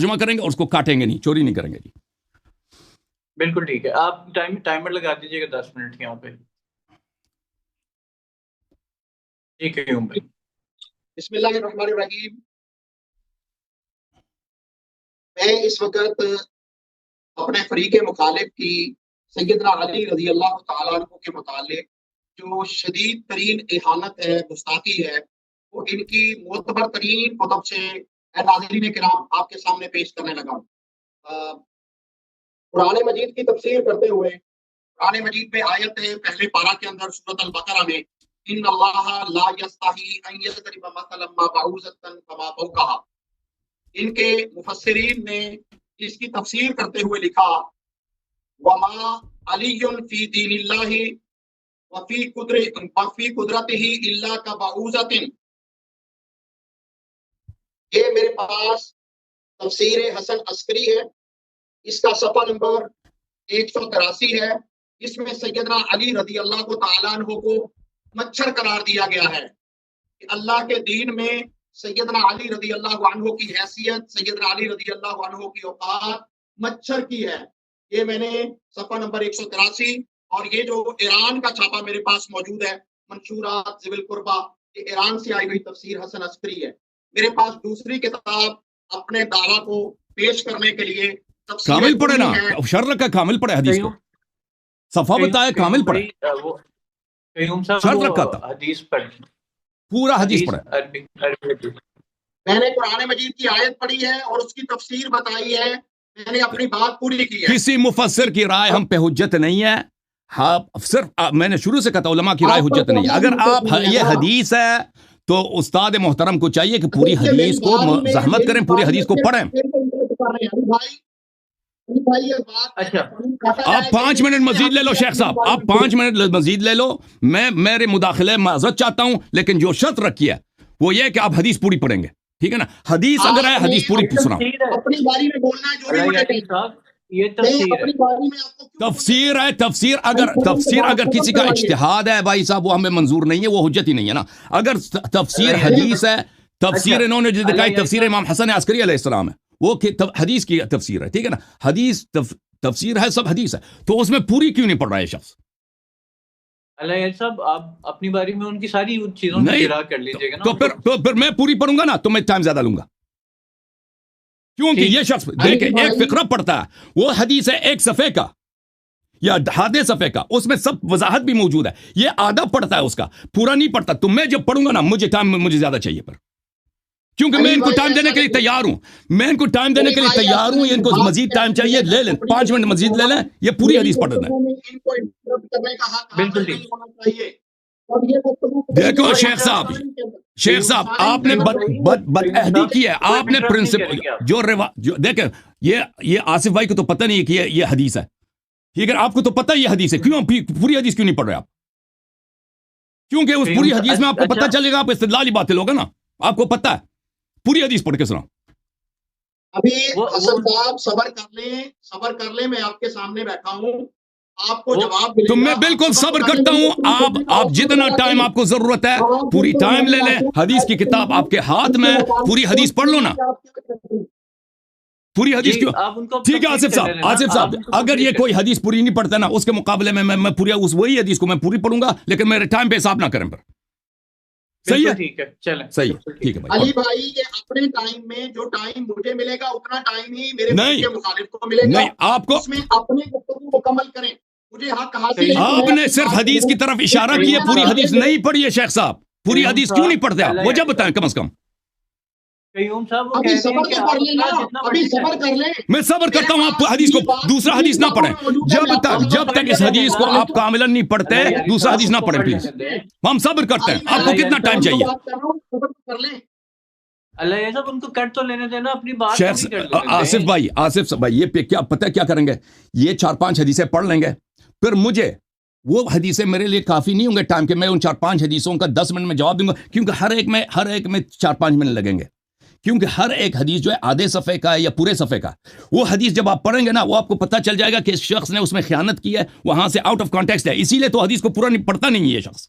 ترجمہ کریں گے اور اس کو کاٹیں گے نہیں، چوری نہیں کریں گے جی۔ بالکل ٹھیک ہے، آپ ٹائمر لگا دیجیے گا 10 منٹ یہاں پہ۔ ٹھیک ہے بھائی۔ بسم اللہ الرحمن الرحیم۔ میں اس وقت اپنے فریق مخالف کی سیدنا علی رضی اللہ تعالیٰ عنہ کے متعلق جو شدید ترین اہانت ہے، گستاخی ہے، وہ ان کی معتبر ترین کتب سے اے ناظرین کرام آپ کے سامنے پیش کرنے لگا ہوں۔ قرآن مجید کی تفسیر کرتے ہوئے قرآن مجید میں آیت ہے پہلے پارہ کے اندر سورۃ البقرہ میں، ان اللہ لا یستحی ان یضرب مثلا ما بعوضۃ فما فوقها، ان کے مفسرین نے اس کی تفسیر کرتے ہوئے لکھا وما علی فی دین اللہ وفی قدرتہ الا کبعوضۃ۔ یہ میرے پاس تفسیر حسن عسکری ہے، اس کا صفحہ نمبر 183 ہے۔ اس میں سیدنا علی رضی اللہ تعالیٰ عنہ کو مچھر قرار دیا گیا ہے کہ اللہ کے دین میں سیدنا علی رضی اللہ عنہ کی حیثیت، سیدنا علی رضی اللہ عنہ کی اوقات مچھر کی ہے۔ یہ میں نے صفحہ نمبر 183، اور یہ جو ایران کا چھاپا میرے پاس موجود ہے، منشورات ذوی القربہ، یہ ایران سے آئی ہوئی تفسیر حسن عسکری ہے۔ میرے پاس دوسری کتاب اپنے دعویٰ کو پیش کرنے کے لیے کامل پڑھے نا، شر کا کامل پڑھے، حدیث کو صفحہ بتائے، کامل پڑھے، شرط رکھا تھا، حدیث پڑھ، پورا حدیث پڑھے۔ میں نے قرآن مجید کی آیت پڑھی ہے اور اس کی تفسیر بتائی ہے، میں نے اپنی بات پوری کی ہے۔ کسی مفسر کی رائے ہم پہ حجت نہیں ہے، ہاں صرف میں نے شروع سے کہا تھا علماء کی رائے حجت نہیں ہے۔ اگر آپ یہ حدیث ہے تو استاد محترم کو چاہیے کہ پوری حدیث کو زحمت کریں، پوری حدیث کو پڑھیں۔ آپ 5 منٹ مزید لے لو شیخ صاحب، آپ 5 منٹ مزید لے لو، میں میرے مداخلے معذرت چاہتا ہوں، لیکن جو شرط رکھی ہے وہ یہ کہ آپ حدیث پوری پڑھیں گے، ٹھیک ہے نا؟ حدیث اگر ہے حدیث پوری سناؤ۔ اپنی باری میں بولنا ہے جو تفسیر ہے، تفسیر اگر کسی کا اجتہاد ہے بھائی صاحب، وہ ہمیں منظور نہیں ہے، وہ حجت ہی نہیں ہے نا۔ اگر تفسیر حدیث ہے، تفسیر انہوں نے جو دکھائی تفسیر امام حسن عسکری علیہ السلام ہے، وہ حدیث کی تفسیر ہے، ٹھیک ہے نا؟ حدیث تفسیر ہے، سب حدیث ہے، تو اس میں پوری کیوں نہیں پڑھ رہا ہے شخص؟ اللہ صاحب آپ اپنی باری میں ان کی ساری چیزوں کی قراءت کر لیجیے گا نا، تو پھر میں پوری پڑھوں گا نا تو میں ٹائم زیادہ لوں گا، کیونکہ یہ شخص دیکھیں ایک فقرہ پڑھتا ہے، وہ حدیث ہے 1 صفحے کا یا آدھے صفحے کا، اس میں سب وضاحت بھی موجود ہے، یہ آدھا پڑھتا ہے، اس کا پورا نہیں پڑھتا۔ تو میں جب پڑھوں گا نا مجھے زیادہ چاہیے، پر کیونکہ میں ان کو ٹائم دینے کے لیے تیار ہوں، ان کو مزید ٹائم چاہیے، لے لیں 5 منٹ مزید لے لیں، یہ پوری حدیث پڑھ دیں۔ دیکھو شیخ صاحب آپ نے بدعہدی کی ہے، آپ نے پرنسپل دیکھیں، یہ آصف بھائی کو تو پتہ نہیں ہے کہ یہ حدیث ہے، ٹھیک ہے؟ آپ کو تو پتہ یہ حدیث ہے، کیوں پوری حدیث کیوں نہیں پڑھ رہے آپ؟ کیونکہ اس پوری حدیث میں آپ کو پتہ چلے گا، آپ استدلالی باتیں لوگے نا، آپ کو پتہ ہے، پوری حدیث پڑھ کے سنا۔ ابھی حسن صاحب صبر کر لیں، میں آپ کے سامنے بیٹھا ہوں، آپ کو جواب ملے گا۔ تو میں بالکل صبر کرتا ہوں، آپ جتنا ٹائم آپ کو ضرورت ہے پوری ٹائم لے لیں، حدیث کی کتاب آپ کے ہاتھ میں، پوری حدیث پڑھ لو نا، پوری حدیث کیوں؟ ٹھیک ہے آصف صاحب اگر یہ کوئی حدیث پوری نہیں پڑھتا نا، اس کے مقابلے میں پوری وہی حدیث کو میں پوری پڑھوں گا، لیکن میرے ٹائم پہ حساب نہ کریں پر، صحیح ہے؟ ٹھیک ہے چلیں، صحیح ہے، ٹھیک ہے علی بھائی، یہ اپنے ٹائم میں جو ٹائم مجھے ملے گا اتنا ٹائم ہی میرے مخالف کو ملے گا، نہیں آپ کو اس میں اپنے گفتگو مکمل کریں، مجھے حق حاصل ہے۔ آپ نے صرف حدیث کی طرف اشارہ کیا، پوری حدیث نہیں پڑھی ہے شیخ صاحب، پوری حدیث کیوں نہیں پڑھتے آپ؟ وجہ بتائیں کم از کم۔ ابھی صبر تو کر لیں نا، ابھی صبر کر لیں۔ میں صبر کرتا ہوں، آپ حدیث کو دوسرا حدیث نہ پڑھیں، جب تک اس حدیث کو آپ کاملاً نہیں پڑھتے دوسرا حدیث نہ پڑھیں پلیز، ہم صبر کرتے ہیں۔ آپ کو کتنا ٹائم چاہیے؟ اللہ صاحب ان کو کٹ تو لینے دینا، اپنی بات شیخ آصف بھائی یہ کیا پتہ کیا کریں گے، یہ 4-5 حدیثیں پڑھ لیں گے، پھر مجھے وہ حدیثیں میرے لیے کافی نہیں ہوں گے ٹائم کہ میں ان 4-5 حدیثوں کا 10 منٹ میں جواب دوں گا، کیونکہ ہر ایک میں 4-5 منٹ لگیں گے، کیونکہ ہر ایک حدیث جو ہے آدھے صفحے کا ہے یا پورے صفحے کا، وہ حدیث جب آپ پڑھیں گے نا وہ آپ کو پتہ چل جائے گا کہ اس شخص نے اس میں خیانت کی ہے، وہاں سے آؤٹ آف کانٹیکسٹ ہے، اسی لیے تو حدیث کو پورا نہیں پڑھتا نہیں ہے یہ شخص،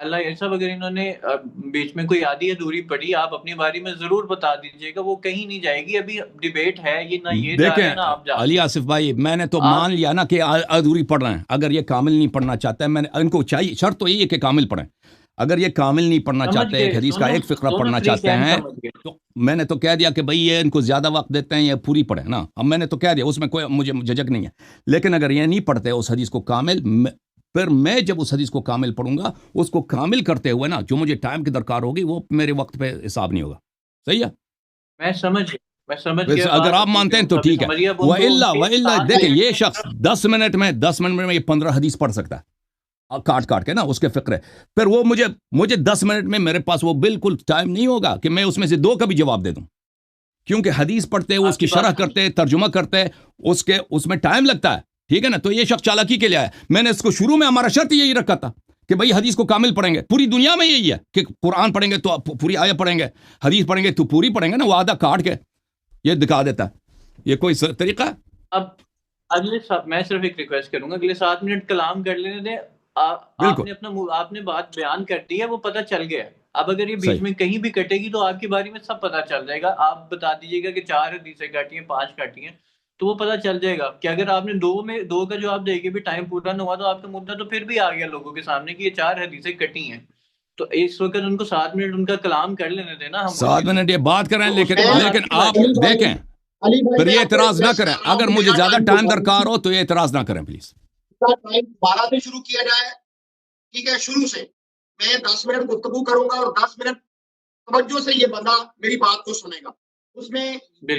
اللہ صاحب اگر انہوں نے بیچ میں کوئی آدھی ادھوری پڑھی آپ اپنی باری میں ضرور بتا دیجیے گا، وہ کہیں نہیں جائے گی. ابھی ڈیبیٹ ہے یہ، نہ یہ جا رہے ہیں نہ آپ جا رہے ہیں. علی آصف بھائی میں نے تو مان لیا نا کہ ادھوری پڑھ رہے ہیں. اگر یہ کامل نہیں پڑھنا چاہتا ہے، میں نے ان کو چاہیے، شرط تو یہی ہے کہ کامل پڑھیں. اگر یہ کامل نہیں پڑھنا چاہتے، ایک حدیث کا ایک فقرہ پڑھنا چاہتے ہیں، تو میں نے تو کہہ دیا کہ بھئی یہ ان کو زیادہ وقت دیتے ہیں، یہ پوری پڑھیں نا. اب میں نے تو کہہ دیا، اس میں کوئی مجھے جھجک نہیں ہے. لیکن اگر یہ نہیں پڑھتے اس حدیث کو کامل، پھر میں جب اس حدیث کو کامل پڑھوں گا، اس کو کامل کرتے ہوئے نا جو مجھے ٹائم کی درکار ہوگی وہ میرے وقت پہ حساب نہیں ہوگا. صحیح ہے؟ میں سمجھ گیا. اگر آپ مانتے ہیں تو ٹھیک ہے. وَإِلَّا دیکھیں یہ شخص 10 منٹ میں یہ 15 حدیث پڑھ سکتا ہے کاٹ کے نا اس کے فقرے. پھر وہ مجھے 10 منٹ میں میرے پاس وہ بالکل ٹائم نہیں ہوگا کہ میں اس میں سے 2 کا بھی جواب دے دوں، کیونکہ حدیث پڑھتے اس کی شرح کرتے، ترجمہ کرتے، اس میں ٹائم لگتا ہے. ٹھیک ہے نا؟ تو یہ شخص چالاکی کے لیے آیا. میں نے اس کو شروع میں ہمارا شرط یہی رکھا تھا کہ بھئی حدیث کو کامل پڑھیں گے. پوری دنیا میں یہی ہے کہ قرآن پڑھیں گے تو پوری آیت پڑھیں گے، حدیث پڑھیں گے تو پوری پڑھیں گے نا. وہ آدھا کاٹ کے یہ دکھا دیتا ہے. یہ کوئی طریقہ ہے؟ اب میں صرف ایک ریکویسٹ کروں گا، اگلے 7 منٹ کلام کر لینے دیں. آپ نے بات بیان کر دی ہے، وہ پتہ چل گیا. اب اگر یہ بیچ میں کہیں بھی کٹے گی تو آپ کی باری میں سب پتہ چل جائے گا. آپ بتا دیجیے گا کہ 4 حدیثیں کاٹی ہیں، 5 کاٹی ہیں، تو وہ پتہ چل جائے گا کہ اگر آپ نے 2 کا جواب دے کے بھی ٹائم پورا نہ ہوا تو آپ کا مدعا تو پھر بھی آ گیا لوگوں کے سامنے کہ یہ 4 حدیثیں کٹی ہیں. تو اس وقت ان کو 7 منٹ ان کا کلام کر لینے دینا. ہم 7 منٹ یہ بات کریں، لیکن آپ دیکھیں پھر یہ اعتراض نہ کریں. اگر مجھے زیادہ ٹائم درکار ہو تو یہ اعتراض نہ کریں پلیز. 12 سے شروع کیا جائے، ٹھیک ہے؟ شروع سے میں 10 منٹ گفتگو کروں گا اور 10 منٹ توجہ سے یہ بندہ میری بات کو سنے گا. اس میں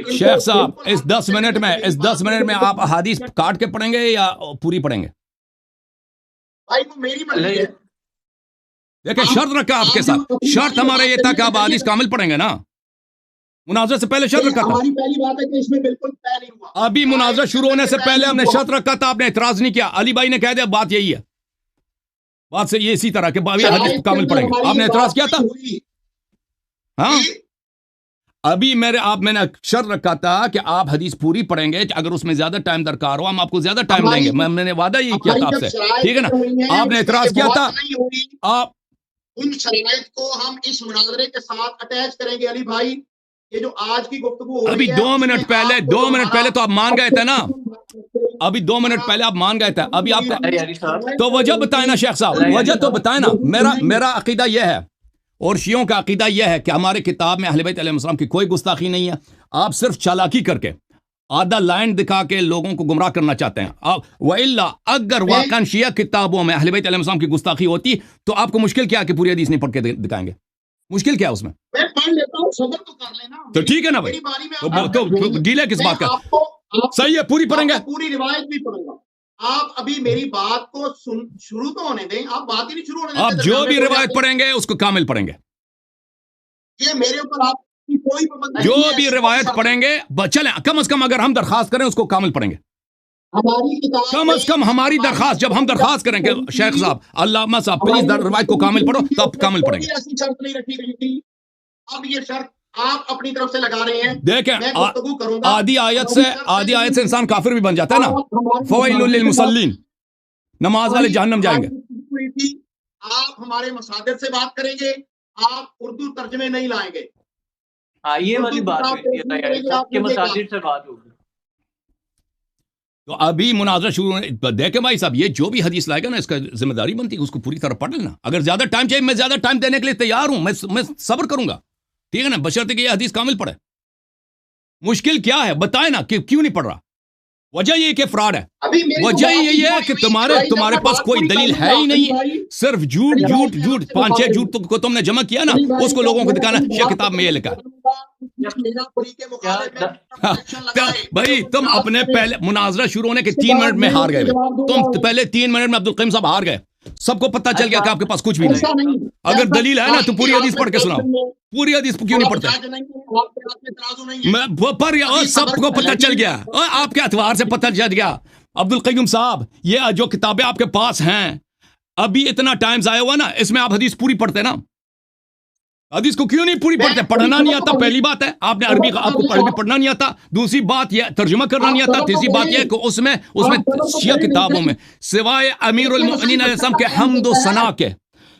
شیخ صاحب اس 10 منٹ میں آپ احادیث کاٹ کے پڑھیں گے یا پوری پڑھیں گے؟ بھائی وہ میری مرضی ہے. دیکھیں شرط رکھا آپ کے ساتھ، شرط ہمارا یہ تھا کہ آپ احادیث کامل پڑھیں گے نا. مناظرہ سے پہلے شرط رکھا تھا. ہماری پہلی بات ہے کہ اس میں بالکل طے نہیں ہوا. ابھی مناظرہ شروع ہونے سے پہلے ہم نے شرط رکھا تھا، آپ نے اعتراض نہیں کیا. علی بھائی نے کہہ دیا بات یہی ہے، بات سے یہ اسی طرح کہ حدیث کامل پڑھیں گے. آپ نے اعتراض کیا تھا؟ ہاں ابھی میں نے شرط رکھا تھا کہ آپ حدیث پوری پڑھیں گے. اگر اس میں زیادہ ٹائم درکار ہو ہم آپ کو زیادہ ٹائم دیں گے. میں نے وعدہ یہی کیا تھا آپ سے، ٹھیک ہے نا؟ آپ نے اعتراض کیا تھا. آپ ان شرائط کو ہم اس مناظرے کے ساتھ اٹیچ کریں گے. علی بھائی یہ جو آج کی گفتگو ہو رہی ہے، ابھی 2 منٹ پہلے تو آپ مان گئے تھے نا. ابھی 2 منٹ پہلے آپ مان گئے تھے. ابھی آپ تو وجہ بتائیں نا شیخ صاحب، وجہ تو بتائیں نا. میرا عقیدہ یہ ہے اور شیعوں کا عقیدہ یہ ہے کہ ہمارے کتاب میں اہل بیت علیہ السلام کی کوئی گستاخی نہیں ہے. آپ صرف چالاکی کر کے آدھا لائن دکھا کے لوگوں کو گمراہ کرنا چاہتے ہیں. وَإِلَّا اگر واقعاً شیعہ کتابوں میں اہل بیت علیہ السلام کی گستاخی ہوتی تو آپ کو مشکل کیا کہ پوری حدیث نہیں پڑھ کے دکھائیں گے؟ مشکل کیا اس میں؟ میں پڑھ لیتا ہوں، صبر تو کر لینا. تو ٹھیک ہے نا بھائی، تو ڈیلے کس بات کا؟ صحیح ہے پوری پڑھیں گے. پوری روایت بھی پڑھوں گا. آپ ابھی میری بات کو شروع تو ہونے دیں. آپ بات ہی نہیں شروع ہونے دیں. آپ جو بھی روایت پڑھیں گے اس کو کامل پڑھیں گے. یہ میرے اوپر آپ کی کوئی پابندی جو نہیں ہے. بھی روایت پڑھیں گے چلیں کم از کم اگر ہم درخواست کریں اس کو کامل پڑھیں گے. ہماری کتاب کم از کم ہماری درخواست جب ہم درخواست کریں کہ شیخ صاحب علامہ صاحب پلیز روایت کو کامل پڑھو تو آپ کامل پڑھیں گے. ایسی شرط نہیں رکھی گئی تھی. اب یہ شرط آپ اپنی طرف سے لگا رہے ہیں. دیکھیں میں گفتگو کروں گا. آدھی آیت سے انسان کافر بھی بن جاتا ہے نا. فویل للمصلین، نماز والے جہنم جائیں گے. آپ ہمارے مصادر سے بات کریں گے، آپ اردو ترجمے نہیں لائیں گے. ہاں یہ والی بات کے مصادر سے بات ہوگی. تو ابھی مناظرہ شروع ہونے دیکھیں بھائی صاحب، یہ جو بھی حدیث لائے گا نا اس کا ذمہ داری بنتی ہے اس کو پوری طرح پڑھ لینا. اگر زیادہ ٹائم چاہیے میں زیادہ ٹائم دینے کے لیے تیار ہوں. میں صبر کروں گا، ٹھیک ہے نا، بشرطے کہ یہ حدیث کامل پڑھے. مشکل کیا ہے بتائیں نا کہ کیوں نہیں پڑھ رہا؟ وجہ یہ کہ فراڈ ہے. وجہ یہی ہے کہ تمہارے پاس کوئی دلیل ہے ہی نہیں. صرف جھوٹ 5-6 جھوٹ کو تم نے جمع کیا نا، اس کو لوگوں کو دکھانا شیخ کتاب میں یہ لکھا. بھائی تم اپنے پہلے مناظرہ شروع ہونے کے 3 منٹ میں ہار گئے. تم پہلے 3 منٹ میں عبدالقیم صاحب ہار گئے. سب کو پتہ چل گیا کہ آپ کے پاس کچھ بھی نہیں. اگر دلیل ہے نا تو پوری حدیث پڑھ کے سناؤ. پوری حدیث کیوں نہیں پڑھتے؟ سب کو پتہ چل گیا، آپ کے اعتبار سے پتہ چل گیا. عبدالقیم صاحب یہ جو کتابیں آپ کے پاس ہیں، ابھی اتنا ٹائم ضائع ہوا نا، اس میں آپ حدیث پوری پڑھتے نا. حدیث کو کیوں نہیں پوری پڑھتے؟ پڑھنا نہیں آتا پہلی بات ہے. آپ نے عربی آپ کو عربی پڑھنا نہیں آتا. دوسری بات یہ ترجمہ کرنا نہیں آتا. تیسری بات یہ کہ اس میں شیعہ کتابوں میں سوائے امیر المؤمنین علیہ السلام کے حمد و ثنا کے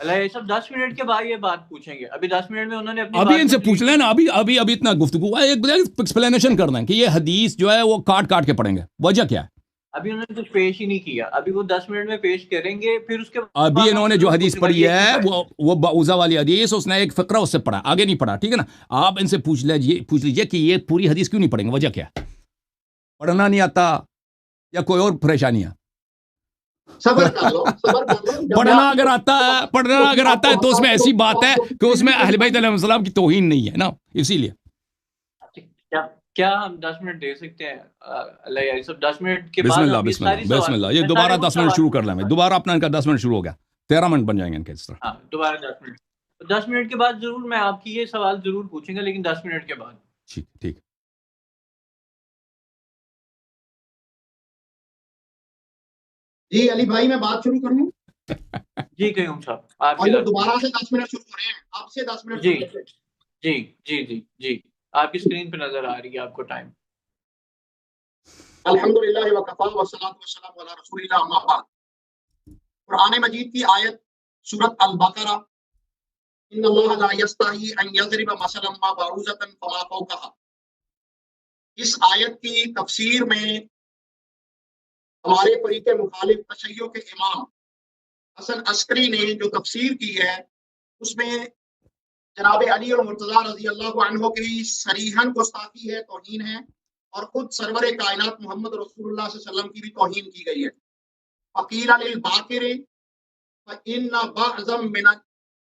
اللہ سب 10 منٹ کے بعد یہ بات پوچھیں گے. ابھی 10 منٹ میں انہوں نے اپنی ابھی ان سے پوچھ لیں نا, ابھی اتنا گفتگو ایک ایکسپلینیشن کر دیں کہ یہ حدیث جو ہے وہ کاٹ کے پڑھیں گے, وجہ کیا ہے. ابھی انہوں نے کچھ پیش ہی نہیں کیا, ابھی وہ 10 منٹ میں پیش کریں گے, پھر اس کے ابھی انہوں نے جو حدیث پڑھی ہے وہ بعوضہ والی حدیث, اس نے ایک فقرہ اس سے پڑھا, آگے نہیں پڑھا, ٹھیک ہے نا. آپ ان سے پوچھ لیجئے کہ یہ پوری حدیث کیوں نہیں پڑھیں گے, وجہ کیا ہے, پڑھنا نہیں آتا یا کوئی اور پریشانی ہے. پڑھنا اگر آتا ہے تو اس میں ایسی بات ہے کہ اس میں اہل بیت علیہ السلام کی توہین نہیں ہے نا, اسی لیے. کیا ہم 10 منٹ دے سکتے ہیں اللہ یہ سب 10 منٹ کے بعد بسم اللہ یہ دوبارہ 10 منٹ شروع کر لیں. دوبارہ اپنا ان کا 10 منٹ شروع ہو گیا, 13 منٹ بن جائیں گے ان کے اس طرح. ہاں دوبارہ 10 منٹ کے بعد ضرور میں آپ کی یہ سوال ضرور پوچھیں گا, لیکن 10 منٹ کے بعد. ٹھیک. جی علی بھائی میں بات شروع کروں. جی قیوم صاحب آپ دوبارہ سے 10 منٹ شروع ہو رہے ہیں, آپ سے 10 منٹ. جی آپ کی اسکرین پہ نظر آ رہی ہے آپ کو ٹائم. الحمدللہ وکفا والصلاۃ والسلام علی رسول اللہ اما بعد. قرآن مجید کی آیت سورۃ البقرہ ان اللہ لا یستحی ان یضرب مثلا ما بعوضۃ فما فوقها. اس آیت کی تفسیر میں ہمارے فریق مخالف تشیع کے امام حسن عسکری نے جو تفسیر کی ہے اس میں جناب علی اور مرتضیٰ رضی اللہ عنہ کی صریحاً گستاخی ہے, توہین ہے, اور خود سرور کائنات محمد رسول اللہ صلی اللہ علیہ وسلم کی بھی توہین کی گئی ہے. فقیل للباقر فإن بعضا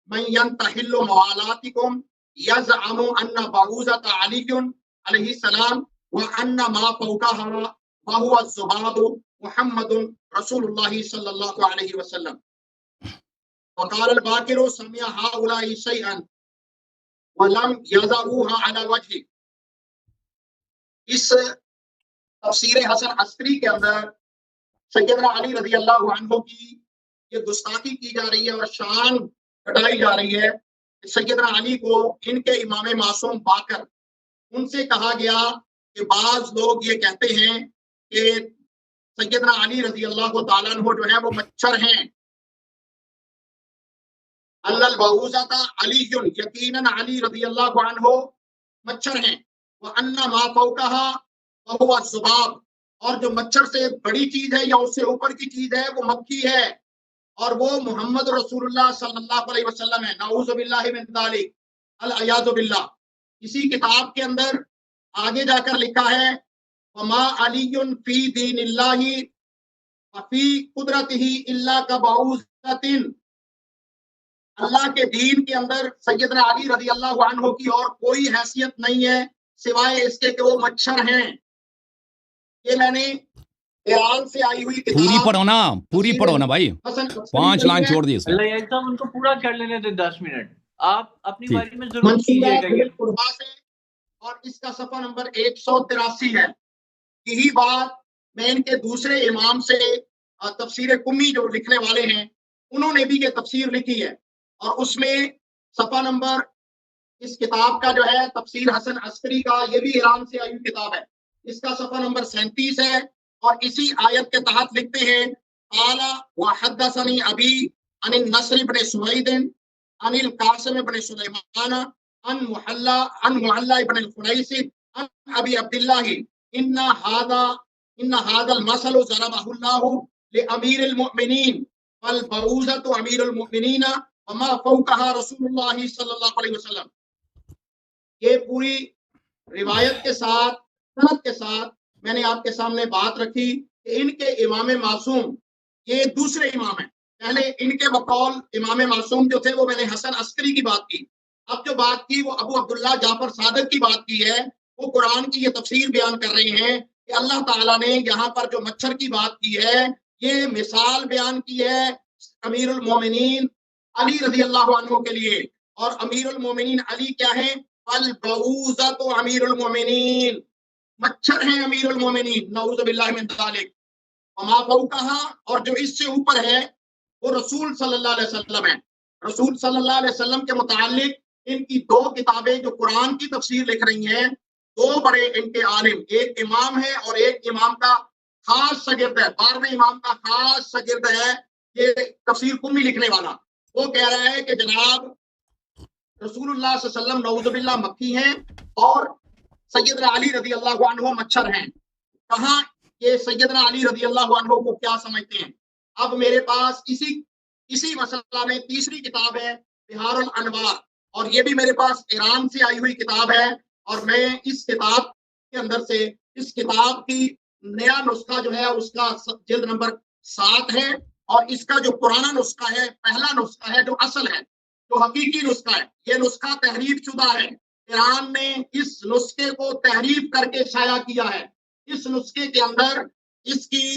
من ينتحل موالاتكم يزعم أن بعوضة علي عليه السلام وأن ما فوقها وهو الذباب محمد رسول الله صلى الله عليه وسلم. وقال الباقر سمع هؤلاء شيئا ولم يضعوها على وجهه. اس تفسیر حسن عسکری کے اندر سیدنا علی رضی اللہ عنہ کی یہ گستاخی کی جا رہی ہے اور شان کٹائی جا رہی ہے. سیدنا علی کو ان کے امام معصوم باقر ان سے کہا گیا کہ بعض لوگ یہ کہتے ہیں کہ سیدنا علی رضی اللہ تعالیٰ عنہ جو ہے وہ مچھر ہیں. البعوضۃ علی, یقیناً علی رضی اللہ عنہ مچھر ہیں. وَأَنَّ مَا فَوْقَهَا وَهُوَ الذُّبَابُ, اور جو مچھر سے بڑی چیز ہے یا اس سے اوپر کی چیز ہے وہ مکھی ہے, اور وہ محمد رسول اللہ صلی اللہ علیہ وسلم ہے. نعوذ باللہ من ذالک, العیاذ باللہ. اسی کتاب کے اندر آگے جا کر لکھا ہے وَمَا عَلِيٌّ فِي دِينِ اللَّهِ وَفِي قُدْرَتِهِ إِلَّا كَبَعُوضَةٍ. اللہ کے دین کے اندر سیدنا علی رضی اللہ عنہ کی اور کوئی حیثیت نہیں ہے سوائے اس کے کہ وہ مچھر ہیں. یہ میں نے ایران سے آئی ہوئی کتاب پوری پڑھو نا بھائی, 5 لائن چھوڑ دیے. اللہ یہ سب ان کو پورا کر لینے تھے 10 منٹ, آپ اپنی باری میں ضرور کیجیے گا. اور اس کا صفحہ نمبر 183 ہے. یہی بات میں ان کے دوسرے امام سے تفسیر قمی جو لکھنے والے ہیں انہوں نے بھی یہ تفسیر لکھی ہے, اور اس میں صفحہ نمبر اس کتاب کا جو ہے تفسیر حسن عسکری کا, یہ بھی ایران سے آئی کتاب ہے, اس کا صفحہ نمبر 37 ہے. اور اسی آیت کے تحت لکھتے ہیں قال وحدثني ابي عن النصر بن سويد عن القاسم بن سليمان عن معلى بن الخنيس عن ابي عبد الله ان هذا المثل ضربه الله لامير المؤمنين والبعوضة امير المؤمنين وما فوقها رسول الله صلی اللہ علیہ وسلم. یہ پوری روایت کے ساتھ سند کے ساتھ میں نے آپ کے سامنے بات رکھی کہ ان کے امام معصوم یہ دوسرے امام ہیں. پہلے ان کے بقول امام معصوم جو تھے وہ میں نے حسن عسکری کی بات کی, اب جو بات کی وہ ابو عبداللہ جعفر صادق کی بات کی ہے. وہ قرآن کی یہ تفسیر بیان کر رہے ہیں کہ اللہ تعالیٰ نے یہاں پر جو مچھر کی بات کی ہے یہ مثال بیان کی ہے امیر المومنین علی رضی اللہ عنہ کے لیے. اور امیر المومنین علی کیا ہیں؟ البعوضۃ امیر المومنین, مچھر ہیں امیر المومنین, نعوذ باللہ من ذالک. وما فوقها, اور جو اس سے اوپر ہے وہ رسول صلی اللہ علیہ وسلم ہے. رسول صلی اللہ علیہ وسلم کے متعلق ان کی 2 کتابیں جو قرآن کی تفسیر لکھ رہی ہیں, 2 بڑے ان کے عالم, ایک امام ہے اور ایک امام کا خاص شاگرد ہے, 12ویں امام کا خاص شاگرد ہے یہ تفسیر قمی لکھنے والا. وہ کہہ رہا ہے کہ جناب رسول اللہ صلی اللہ علیہ وسلم نعوذ باللہ مکھی ہیں اور سیدنا علی رضی اللہ عنہ مچھر ہیں. کہاں یہ سیدنا علی رضی اللہ عنہ کو کیا سمجھتے ہیں؟ اب میرے پاس اسی مسئلہ میں تیسری کتاب ہے بہار الانوار، اور یہ بھی میرے پاس ایران سے آئی ہوئی کتاب ہے، اور میں اس کتاب کے اندر سے اس کتاب کی نیا نسخہ جو ہے اس کا جلد نمبر 7 ہے، اور اس کا جو پرانا نسخہ ہے، پہلا نسخہ ہے جو اصل ہے، جو حقیقی نسخہ ہے، یہ نسخہ تحریف شدہ ہے. ایران نے اس نسخے کو تحریف کر کے شائع کیا ہے. اس نسخے کے اندر اس کی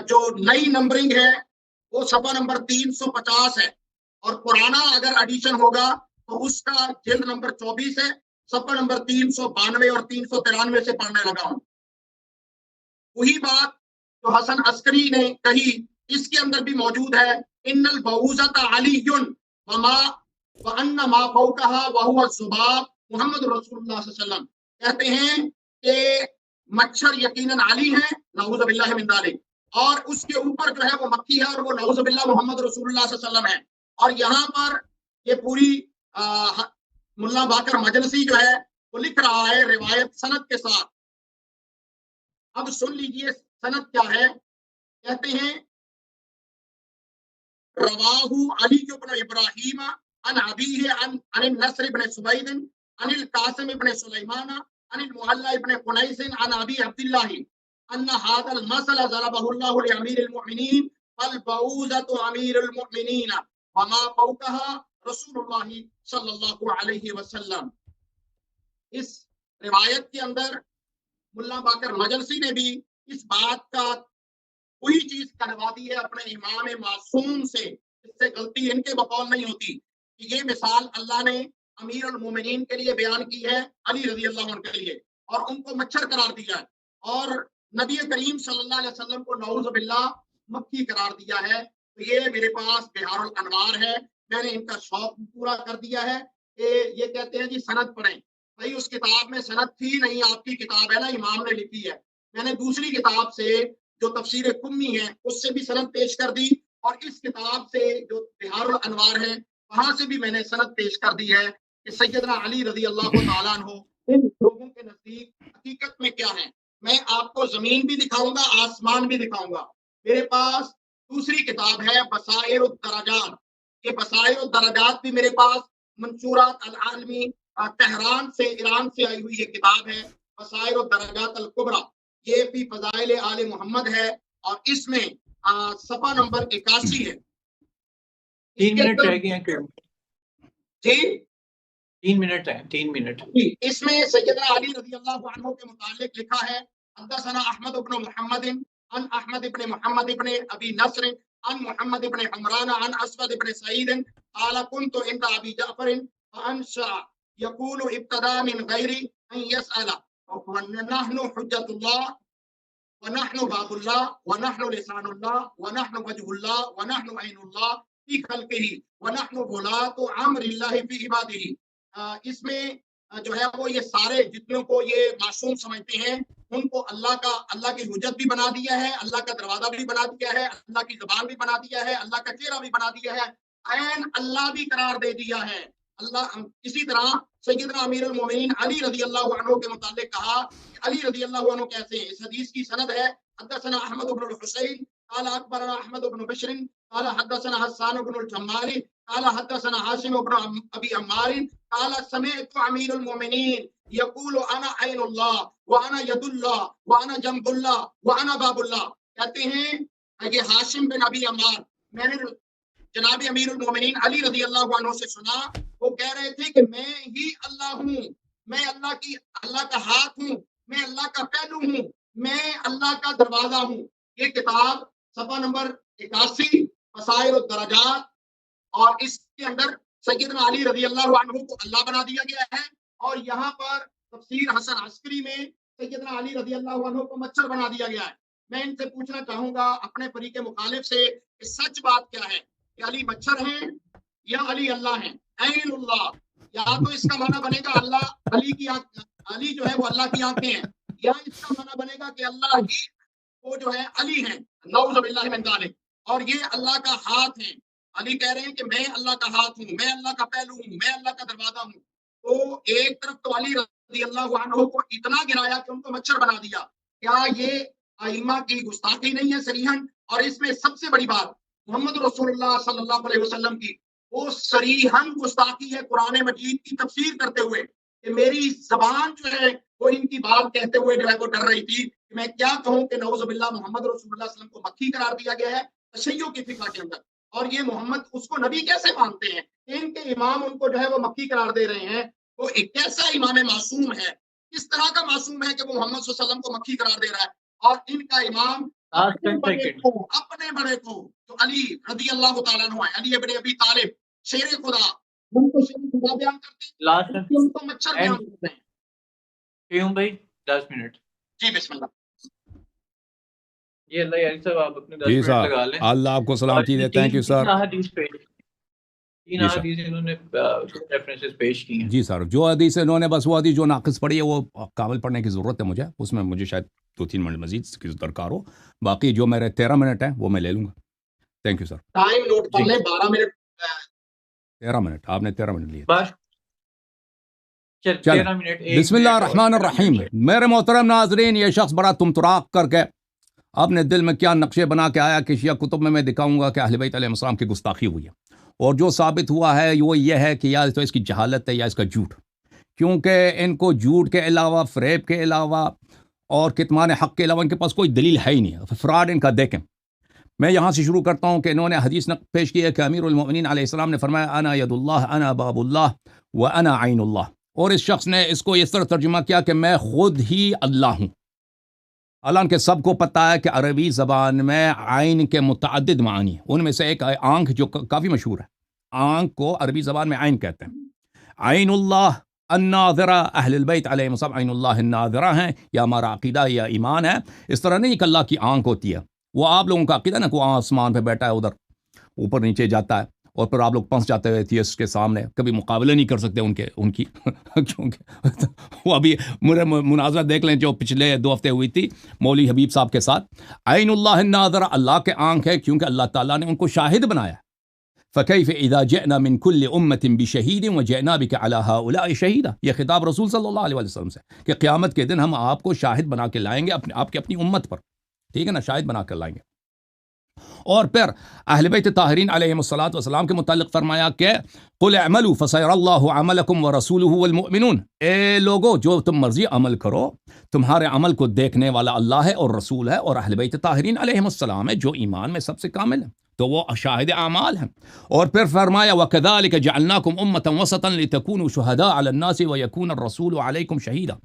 جو نئی نمبرنگ ہے وہ صفحہ نمبر 350 ہے، اور پرانا اگر ایڈیشن ہوگا تو اس کا جلد نمبر 24 ہے، صفحہ نمبر 392 اور 393 سے پڑھنے لگا ہوں. وہی بات جو حسن عسکری نے کہی اس کے اندر بھی موجود ہے. ان البعوضۃ علی وما وان ما فوقها وهو الذباب. محمد رسول اللہ صلی اللہ علیہ وسلم کہتے ہیں کہ مچھر یقیناً علی ہیں، نعوذ باللہ من ذالک، اور اس کے اوپر جو ہے وہ مکھی ہے، اور وہ نعوذ باللہ محمد رسول اللہ صلی اللہ علیہ وسلم ہے. اور یہاں پر یہ پوری ملا باقر مجلسی جو ہے وہ لکھ رہا ہے روایت سند کے ساتھ. اب سن لیجئے سند کیا ہے. کہتے ہیں رواہ علی بن ابراہیم عن ابیہ عن النصر بن سوید عن القاسم بن سلیمان عن المعلى بن قنيس عن ابي عبد الله ان هذا المثل ضربه الله لامير المؤمنين فالبعوضة امير المؤمنين وما فوقها رسول الله صلی اللہ علیہ وسلم. اس روایت کے اندر ملا باقر مجلسی نے بھی اس بات کا وہی چیز کروا دی ہے اپنے امام معصوم سے، اس سے غلطی ان کے بقول نہیں ہوتی، کہ یہ مثال اللہ نے امیر المومنین کے لیے بیان کی ہے، علی رضی اللہ عنہ کے لیے، اور ان کو مچھر قرار دیا ہے، اور نبی کریم صلی اللہ علیہ وسلم کو نعوذ باللہ مکھی قرار دیا ہے. تو یہ میرے پاس بہار الانوار ہے، میں نے ان کا شوق پورا کر دیا ہے کہ یہ کہتے ہیں جی سند پڑھیں. بھائی اس کتاب میں سند تھی نہیں، آپ کی کتاب ہے نا، امام نے لکھی ہے. میں نے دوسری کتاب سے جو تفسیر کمی ہے اس سے بھی سند پیش کر دی، اور اس کتاب سے جو بہار الانوار ہے وہاں سے بھی میں نے سند پیش کر دی ہے کہ سیدنا علی رضی اللہ تعالیٰ عنہ ان لوگوں کے نزدیک حقیقت میں کیا ہے. میں آپ کو زمین بھی دکھاؤں گا، آسمان بھی دکھاؤں گا. میرے پاس دوسری کتاب ہے بصائر الدرجات. یہ بصائر الدرجات بھی میرے پاس منشورات العالمی تہران سے، ایران سے آئی ہوئی یہ کتاب ہے بصائر الدرجات الکبریٰ. یہ بھی فضائل آل محمد ہے، اور اس میں صفحہ نمبر 81 ہے. 3 منٹ رہ گئے ہیں. جی 3 منٹ ہے، 3 منٹ. اس میں سیدنا علی رضی اللہ عنہ کے متعلق لکھا ہے حدثنا احمد بن محمد عن احمد بن محمد بن ابی نصر عن محمد بن عمران عن اسود بن سعید قال كنت عند ابی جعفر فانشا يقول ابتدا من غیر ان يسأل ونحن حجة الله ونحن باب الله ونحن لسان الله ونحن وجه الله ونحن عين الله في خلقه ونحن ولاة امر الله في عباده. اس میں جو ہے وہ یہ سارے جتنوں کو یہ معصوم سمجھتے ہیں ان کو اللہ کی حجت بھی بنا دیا ہے، اللہ کا دروازہ بھی بنا دیا ہے، اللہ کی زبان بھی بنا دیا ہے، اللہ کا چہرہ بھی بنا دیا ہے، عین اللہ بھی قرار دے دیا ہے اللہ. اسی طرح سیدنا امیر المومنین علی رضی اللہ عنہ کے متعلق کہا کہ علی رضی اللہ عنہ کیسے ہیں. اس حدیث کی سند ہے حدثنا احمد بن الحسین قال اخبرنا احمد بن بشر قال حدثنا حسان بن الجمال قال حدثنا عاصم بن ابي عمار قال سمعت امیر المومنین یقول انا عین اللہ وانا ید اللہ وانا جنب اللہ وانا باب اللہ. کہتے ہیں یہ ہاشم بن ابی عمار، میں نے جناب امیر المومنین علی رضی اللہ عنہ سے سنا، وہ کہہ رہے تھے کہ میں ہی اللہ ہوں، میں اللہ کا ہاتھ ہوں، میں اللہ کا پہلو ہوں، میں اللہ کا دروازہ ہوں. یہ کتاب صفحہ نمبر 81 بصائر الدرجات، اور اس کے اندر سیدنا علی رضی اللہ عنہ کو اللہ بنا دیا گیا ہے، اور یہاں پر تفسیر حسن عسکری میں سیدنا علی رضی اللہ عنہ کو مچھر بنا دیا گیا ہے. میں ان سے پوچھنا چاہوں گا اپنے فریق مخالف سے کہ سچ بات کیا ہے، کہ علی مچھر ہیں یا علی اللہ ہیں؟ عین اللہ، یا تو اس کا معنی بنے گا اللہ علی جو ہے وہ اللہ کی آنکھیں ہیں، یا اس کا معنی بنے گا کہ اللہ ہی وہ جو ہے علی ہیں، نعوذ باللہ من ذالک، اور یہ اللہ کا ہاتھ ہیں. علی کہہ رہے ہیں کہ میں اللہ کا ہاتھ ہوں، میں اللہ کا پہلو ہوں، میں اللہ کا دروازہ ہوں. تو ایک طرف تو علی رضی اللہ عنہ کو اتنا گرایا کہ ان کو مچھر بنا دیا. کیا یہ ائمہ کی گستاخی نہیں ہے صریحاً؟ اور اس میں سب سے بڑی بات محمد رسول اللہ صلی اللہ علیہ وسلم کی وہ صریحاً گستاخی ہے قرآن مجید کی تفسیر کرتے ہوئے کہ میری زبان جو ہے وہ ان کی بات کہتے ہوئے جو ہے وہ ڈر رہی تھی کہ میں کیا کہوں کہ نعوذ باللہ محمد رسول اللہ صلی اللہ علیہ وسلم کو مکی قرار دیا گیا ہے تشیع کی فقہ کے اندر، اور یہ محمد اس کو نبی کیسے مانتے ہیں؟ ان کے امام ان کو جو ہے وہ مکی قرار دے رہے ہیں. وہ ایک کیسا امام معصوم ہے، کس طرح کا معصوم ہے کہ وہ محمد صلی اللہ علیہ وسلم کو مکی قرار دے رہا ہے؟ اور ان کا امام اپنے بڑے کو جو علی رضی اللہ تعالیٰ عنہ ہے، علی ابن ابی طالب شیر خدا، ان کو شیر خدا بیان کرتے ہیں، ان کو مچھر بیان کرتے ہیں. کیوں بھائی 10 منٹ جی بسم اللہ. یہ اللہ یاری صاحب آپ اپنے 10 جی منٹ صاحب، لگا لیں. اللہ آپ کو سلامتی دے. تھینک یو سر. تین حدیث انہوں نے ریفرنسز پیش کی ہیں. جی سر، جو حدیث انہوں نے بس وہ حدیث جو ناقص پڑھی ہے وہ کامل پڑھنے کی ضرورت ہے مجھے، اس میں مجھے شاید 2-3 منٹ مزید کی درکار ہو. باقی جو میرے 13 منٹ ہیں وہ میں لے لوں گا. Thank you sir. Time note کر لیں 12 منٹ. 13 منٹ آپ نے 13 منٹ لیے. بس 13 منٹ. بسم اللہ الرحمن الرحیم. میرے محترم ناظرین، یہ شخص بڑا تمتراک کر کے اپنے دل میں کیا نقشے بنا کے آیا کہ شیعہ کتب میں دکھاؤں گا کہ اہل بیت علیہ السلام کی گستاخی ہوئی ہے، اور جو ثابت ہوا ہے وہ یہ ہے کہ یا تو اس کی جہالت ہے یا اس کا جھوٹ، کیونکہ ان کو جھوٹ کے علاوہ، فریب کے علاوہ اور کتمان حق کے علاوہ ان کے پاس کوئی دلیل ہے ہی نہیں. فراڈ ان کا دیکھیں. میں یہاں سے شروع کرتا ہوں کہ انہوں نے حدیث پیش کی ہے کہ امیر المؤمنین علیہ السلام نے فرمایا انا ید اللہ انا باب اللہ وانا عین اللہ، اور اس شخص نے اس کو اس طرح ترجمہ کیا کہ میں خود ہی اللہ ہوں. حالانکہ سب کو پتہ ہے کہ عربی زبان میں عین کے متعدد معنی ہیں، ان میں سے ایک آنکھ جو کافی مشہور ہے. آنکھ کو عربی زبان میں عین کہتے ہیں. عین اللہ الناظرہ، اہل البیت علیہ السلام عین اللہ الناظرہ ہیں، یا ہمارا عقیدہ یا ایمان ہے. اس طرح نہیں کہ اللہ کی آنکھ ہوتی ہے، وہ آپ لوگوں کا عقیدہ نا کہ آسمان پہ بیٹھا ہے، ادھر اوپر نیچے جاتا ہے، اور پھر آپ لوگ پھنس جاتے ہوئے تھے اس کے سامنے، کبھی مقابلہ نہیں کر سکتے ان کی کیونکہ وہ ابھی مناظرہ دیکھ لیں جو پچھلے 2 ہفتے ہوئی تھی مولوی حبیب صاحب کے ساتھ. عین اللہ الناظرہ، اللہ کے آنکھ ہے کیونکہ اللہ تعالیٰ نے ان کو شاہد بنایا. فَكَيْفَ إِذَا جِئْنَا مِن كُلِّ أُمَّةٍ بِشَهِيدٍ وَجِئْنَا بِكَ عَلَى هَؤُلَاءِ شَهِيدًا. یہ خطاب رسول صلی اللہ علیہ وسلم سے کہ قیامت کے دن ہم آپ کو شاہد بنا کے لائیں گے آپ کی اپنی امت پر، ٹھیک ہے نا، شاہد بنا کر لائیں گے. اور پھر اہل بیت طاہرین علیہم الصلاۃ والسلام کے متعلق فرمایا کہ قل اعملوا فسيرى الله عملكم ورسوله والمؤمنون، اے لوگو جو تم مرضی عمل کرو، تمہارے عمل کو دیکھنے والا اللہ ہے اور رسول ہے اور اہل بیت طاہرین علیہم السلام ہے جو ایمان میں سب سے کامل ہیں، تو وہ شاہد اعمال ہیں. اور پھر فرمایا وَكَذَلِكَ جَعَلْنَاكُمْ أُمَّةً وَسَطًا لِتَكُونُوا شُهَدَاءَ عَلَى النَّاسِ وَيَكُونَ الرَّسُولُ عَلَيْكُمْ شَهِيدًا.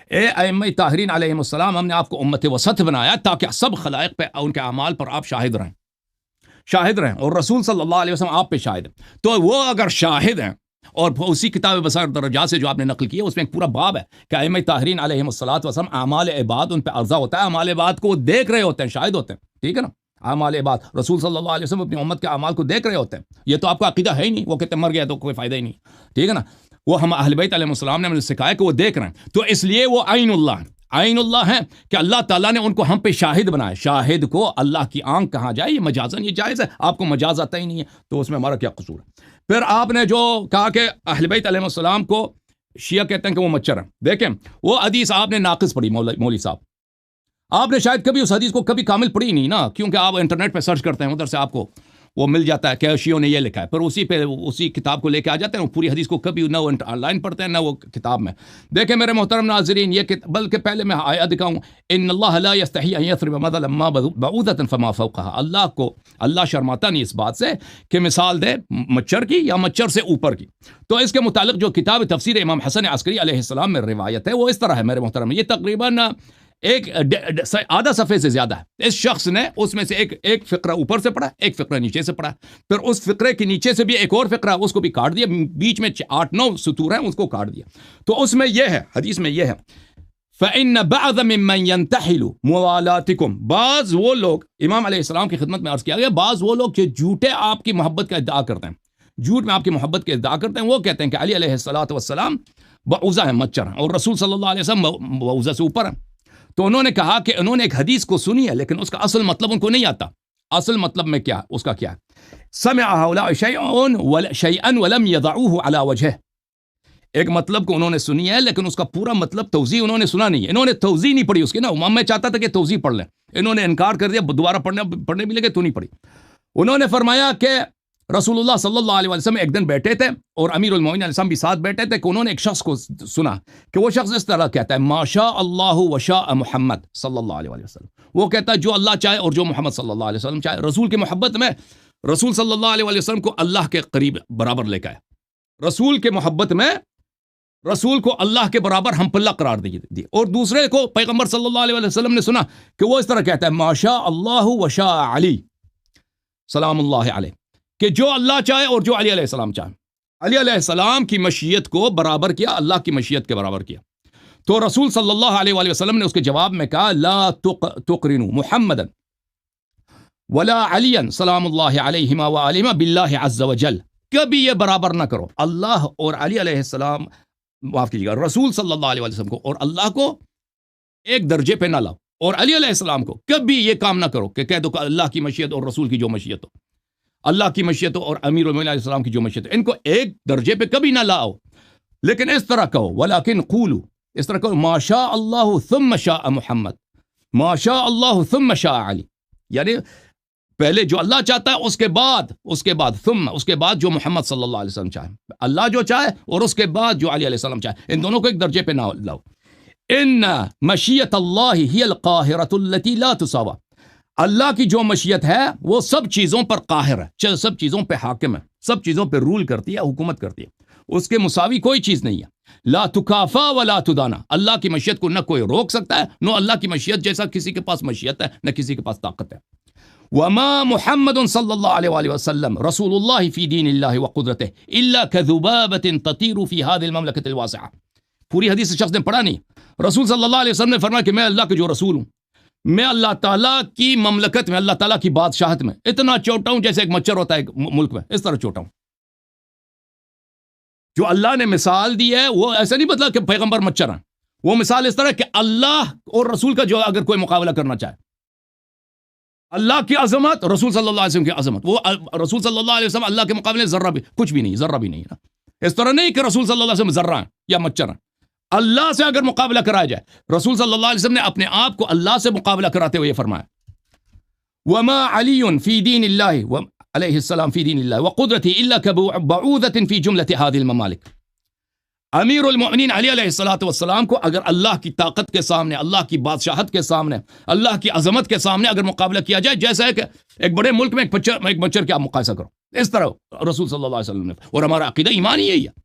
اے ائمہ طاہرین علیہم السلام، ہم نے آپ کو امت وسط بنایا تاکہ سب خلائق پہ ان کے اعمال پر آپ شاہد رہیں اور رسول صلی اللہ علیہ وسلم آپ پہ شاہد ہیں. تو وہ اگر شاہد ہیں، اور اسی کتاب بصائر درجات سے جو آپ نے نقل کی ہے اس میں ایک پورا باب ہے کہ ائمہ طاہرین علیہم الصلاۃ والسلام اعمال عباد ان پہ عرضہ ہوتا ہے، اعمال عباد کو وہ دیکھ رہے ہوتے ہیں، شاہد ہوتے ہیں، ٹھیک ہے نا. اعمال عباد رسول صلی اللہ علیہ وسلم اپنی امت کے اعمال کو دیکھ رہے ہوتے ہیں. یہ تو آپ کا عقیدہ ہے ہی نہیں، وہ کہتے مر گیا تو کوئی فائدہ ہی نہیں، ٹھیک ہے نا. وہ ہم اہل بیت علیہ السلام نے ہمیں سکھایا کہ وہ دیکھ رہے ہیں، تو اس لیے وہ عین اللہ ہیں کہ اللہ تعالیٰ نے ان کو ہم پہ شاہد بنایا. شاہد کو اللہ کی آنکھ کہا جائے، یہ مجازن، یہ جائز ہے. آپ کو مجاز آتا ہی نہیں ہے تو اس میں ہمارا کیا قصور ہے. پھر آپ نے جو کہا کہ اہل بیت علیہ السلام کو شیعہ کہتے ہیں کہ وہ مچھر ہیں، دیکھیں وہ حدیث آپ نے ناقص پڑھی مولوی صاحب. آپ نے شاید کبھی اس حدیث کو کبھی کامل پڑھی نہیں نا، کیونکہ آپ انٹرنیٹ پہ سرچ کرتے ہیں، ادھر سے آپ کو وہ مل جاتا ہے کہ شیعوں نے یہ لکھا ہے، پھر اسی کتاب کو لے کے آ جاتے ہیں. پوری حدیث کو کبھی نہ وہ آن لائن پڑھتے ہیں نہ وہ کتاب میں. دیکھیں میرے محترم ناظرین، یہ بلکہ پہلے میں آیت دکھاؤں، ان اللہ لا یستحی ان یضرب مثلا ما بعوضۃ فما فوقها. اللہ شرماتا نہیں اس بات سے کہ مثال دے مچھر کی یا مچھر سے اوپر کی. تو اس کے متعلق جو کتاب تفسیر امام حسن عسکری علیہ السلام میں روایت ہے وہ اس طرح ہے میرے محترم. یہ تقریباً ایک آدھا صفحے سے زیادہ ہے. اس شخص نے اس میں سے ایک فقرہ اوپر سے پڑھا، ایک فقرہ نیچے سے پڑھا، پھر اس فقرے کے نیچے سے بھی ایک اور فقرہ اس کو بھی کاٹ دیا، بیچ میں 8-9 سطور ہیں اس کو کاٹ دیا. تو اس میں یہ ہے، حدیث میں یہ ہے فَإِنَّ بَعْضَ مِمَّنْ يَنْتَحِلُ مُوَالَاتِكُمْ. بعض وہ لوگ، امام علیہ السلام کی خدمت میں عرض کیا گیا، بعض وہ لوگ جو جھوٹے آپ کی محبت کا ادعا کرتے ہیں، جھوٹ میں آپ کی محبت کے ادعا کرتے ہیں، وہ کہتے ہیں کہ علی علیہ السلام بعوضہ ہیں، مچھر ہیں، اور رسول صلی اللہ علیہ وسلم بعوضہ سے اوپر ہیں. تو انہوں نے کہا کہ انہوں نے ایک حدیث کو سنی ہے لیکن اس کا اصل مطلب ان کو نہیں آتا. اصل مطلب میں کیا اس کا کیا ہے سمع هؤلاء شيئا ولم يضعوه على وجهه. ایک مطلب کو انہوں نے سنی ہے لیکن اس کا پورا مطلب توضیح انہوں نے سنا نہیں ہے. انہوں نے توضیح نہیں پڑھی اس کی نا. میں چاہتا تھا کہ توضیح پڑھ لیں, انہوں نے انکار کر دیا, دوبارہ پڑھنے بھی لگے تو نہیں پڑھی. انہوں نے فرمایا کہ رسول اللہ صلی اللہ علیہ وسلم ایک دن بیٹھے تھے اور امیر المومنین علیہ السلام بھی ساتھ بیٹھے تھے کہ انہوں نے ایک شخص کو سنا کہ وہ شخص اس طرح کہتا ہے ما شاء اللہ و شاء محمد صلی اللہ علیہ وسلم. وہ کہتا ہے جو اللہ چاہے اور جو محمد صلی اللہ علیہ وسلم چاہے. رسول کی محبت میں رسول صلی اللہ علیہ وسلم کو اللہ کے قریب برابر لے کے آئے. رسول کے محبت میں رسول کو اللہ کے برابر ہم پلہ قرار دی. اور دوسرے کو پیغمبر صلی اللہ علیہ وسلم نے سنا کہ وہ اس طرح کہتا ہے ما شاء اللہ و شاء علی سلام اللہ علیہ, کہ جو اللہ چاہے اور جو علی علیہ السلام چاہے. علی علیہ السلام کی مشیت کو برابر کیا, اللہ کی مشیت کے برابر کیا. تو رسول صلی اللہ علیہ وسلم نے اس کے جواب میں کہا لا تقرنوا محمدا ولا علیا سلام اللہ علیہما وآلہما باللہ عز وجل. کبھی یہ برابر نہ کرو اللہ اور علی علیہ السلام, معاف کیجیے گا, رسول صلی اللہ علیہ وسلم کو اور اللہ کو ایک درجے پہ نہ لاؤ, اور علی علیہ السلام کو کبھی یہ کام نہ کرو کہ کہہ دو کہ اللہ کی مشیت اور رسول کی جو مشیت ہو, اللہ کی مشیت ہو اور امیر المومنین علیہ السلام کی جو مشیت ہو, ان کو ایک درجے پہ کبھی نہ لاؤ. لیکن اس طرح کہو ولیکن قولوا, اس طرح کہو ما شاء اللہ ثم شاء محمد, ما شاء اللہ ثم شاء علی, یعنی پہلے جو اللہ چاہتا ہے اس کے بعد ثم, اس کے بعد جو محمد صلی اللہ علیہ وسلم چاہے, اللہ جو چاہے اور اس کے بعد جو علی علیہ السلام چاہے, ان دونوں کو ایک درجے پہ نہ لاؤ. ان مشیت اللہ ہی القاہرۃ التی لا تساوی, اللہ کی جو مشیت ہے وہ سب چیزوں پر قاہر ہے, سب چیزوں پہ حاکم ہے, سب چیزوں پہ رول کرتی ہے, حکومت کرتی ہے, اس کے مساوی کوئی چیز نہیں ہے. لا تکافا ولا تدانا, اللہ کی مشیت کو نہ کوئی روک سکتا ہے, نہ اللہ کی مشیت جیسا کسی کے پاس مشیت ہے نہ کسی کے پاس طاقت ہے. وما محمد صلی اللہ علیہ وآلہ وسلم رسول اللہ فی دین اللہ وقدرتہ الا کذبابۃ تطیر فی هذه المملکۃ الواسعہ. پوری حدیث شخص نے پڑھا نہیں. رسول صلی اللہ علیہ وسلم نے فرمایا کہ میں اللہ کے جو رسول ہوں, میں اللہ تعالیٰ کی مملکت میں, اللہ تعالیٰ کی بادشاہت میں اتنا چوٹا ہوں جیسے ایک مچھر ہوتا ہے ایک ملک میں, اس طرح چوٹا ہوں. جو اللہ نے مثال دی ہے وہ ایسا نہیں مطلب کہ پیغمبر مچھر ہیں, وہ مثال اس طرح کہ اللہ اور رسول کا جو اگر کوئی مقابلہ کرنا چاہے, اللہ کی عظمت, رسول صلی اللہ علیہ وسلم کی عظمت, وہ رسول صلی اللہ علیہ وسلم اللہ کے مقابلے ذرہ بھی کچھ بھی نہیں, ذرہ بھی نہیں نا. اس طرح نہیں کہ رسول صلی اللہ علیہ وسلم ذرہ ہیں یا مچھر ہیں. اللہ سے اگر مقابلہ کرایا جائے, رسول صلی اللہ علیہ وسلم نے اپنے آپ کو اللہ سے مقابلہ کراتے ہوئے یہ فرمایا وما علی فی دین اللہ علیہ السلام فی دین اللہ وقدرتہ الا کبعوضۃ فی جملۃ هذه الممالک. امیر المؤمنین علی علیہ السلام کو اگر اللہ کی طاقت کے سامنے, اللہ کی بادشاہت کے سامنے, اللہ کی عظمت کے سامنے اگر مقابلہ کیا جائے, جیسا ہے کہ ایک بڑے ملک میں ایک مچھر کا آپ مقایسہ کرو, اس طرح رسول صلی اللہ علیہ وسلم نے. اور ہمارا عقیدہ ایمان ہی یہی ہے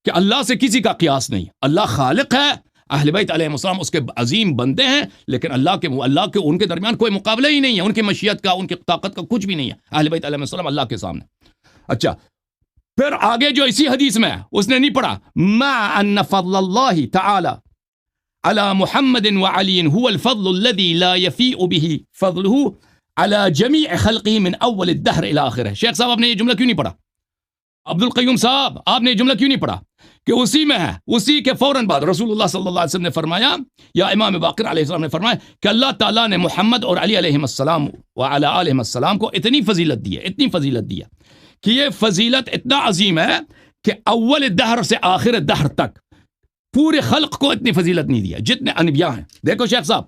کہ اللہ سے کسی کا قیاس نہیں. اللہ خالق ہے, اہل بیت علیہ السلام اس کے عظیم بندے ہیں, لیکن اللہ کے ان کے درمیان کوئی مقابلہ ہی نہیں ہے, ان کی مشیت کا, ان کی طاقت کا کچھ بھی نہیں ہے. اہل بیت علیہ السلام اللہ کے سامنے. اچھا, پھر آگے جو اسی حدیث میں اس نے نہیں پڑھا مع ان فضل اللہ تعالی علی محمد وعلی هو الفضل الذي لا يفيء به فضله على جميع خلقه من اول الدهر الى اخره. شیخ صاحب آپ نے یہ جملہ کیوں نہیں پڑھا؟ عبد القیوم صاحب آپ نے یہ جملہ کیوں نہیں پڑھا کہ اسی میں ہے, اسی کے فوراً بعد رسول اللہ صلی اللہ علیہ وسلم نے فرمایا, یا امام باقر علیہ السلام نے فرمایا کہ اللہ تعالیٰ نے محمد اور علی علیہ السلام وعلی آلہ السلام کو اتنی فضیلت دی ہے, اتنی فضیلت دی ہے کہ یہ فضیلت اتنا عظیم ہے کہ اول دہر سے آخر دہر تک پورے خلق کو اتنی فضیلت نہیں دیا جتنے انبیاء ہیں. دیکھو شیخ صاحب,